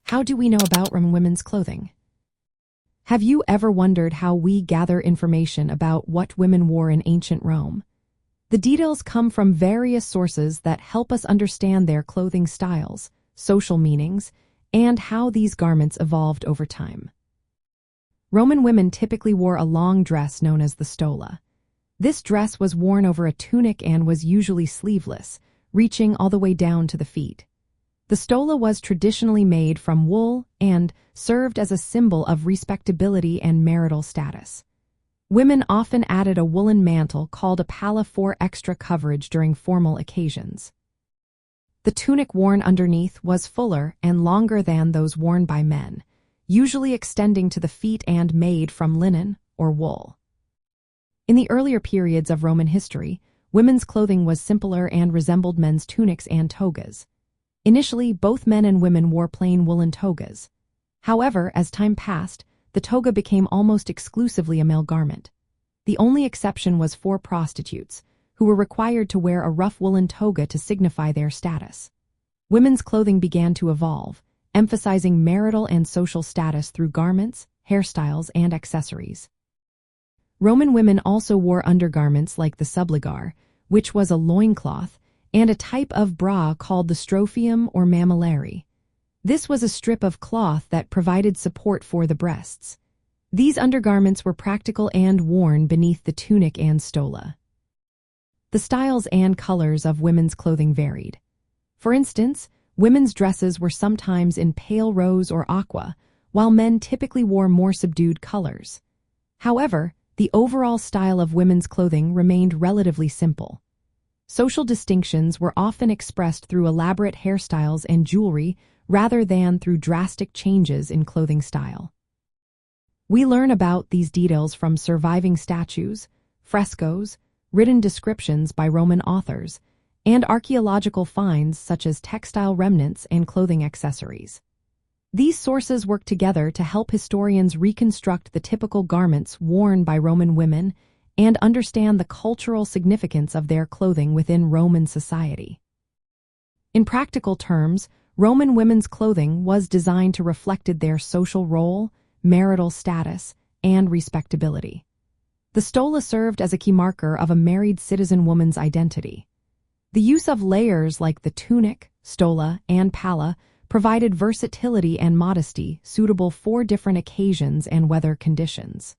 How do we know about Roman women's clothing? Have you ever wondered how we gather information about what women wore in ancient Rome? The details come from various sources that help us understand their clothing styles, social meanings, and how these garments evolved over time. Roman women typically wore a long dress known as the stola. This dress was worn over a tunic and was usually sleeveless, reaching all the way down to the feet. The stola was traditionally made from wool and served as a symbol of respectability and marital status. Women often added a woolen mantle called a palla for extra coverage during formal occasions. The tunic worn underneath was fuller and longer than those worn by men, usually extending to the feet and made from linen or wool. In the earlier periods of Roman history, women's clothing was simpler and resembled men's tunics and togas. Initially, both men and women wore plain woolen togas. However, as time passed, the toga became almost exclusively a male garment. The only exception was for prostitutes, who were required to wear a rough woolen toga to signify their status. Women's clothing began to evolve, emphasizing marital and social status through garments, hairstyles, and accessories. Roman women also wore undergarments like the subligar, which was a loincloth, and a type of bra called the strophium or mammillary. This was a strip of cloth that provided support for the breasts. These undergarments were practical and worn beneath the tunic and stola. The styles and colors of women's clothing varied. For instance, women's dresses were sometimes in pale rose or aqua, while men typically wore more subdued colors. However, the overall style of women's clothing remained relatively simple. Social distinctions were often expressed through elaborate hairstyles and jewelry rather than through drastic changes in clothing style. We learn about these details from surviving statues, frescoes, written descriptions by Roman authors, and archaeological finds such as textile remnants and clothing accessories. These sources work together to help historians reconstruct the typical garments worn by Roman women and understand the cultural significance of their clothing within Roman society. In practical terms, Roman women's clothing was designed to reflect their social role, marital status, and respectability. The stola served as a key marker of a married citizen woman's identity. The use of layers like the tunic, stola, and palla provided versatility and modesty suitable for different occasions and weather conditions.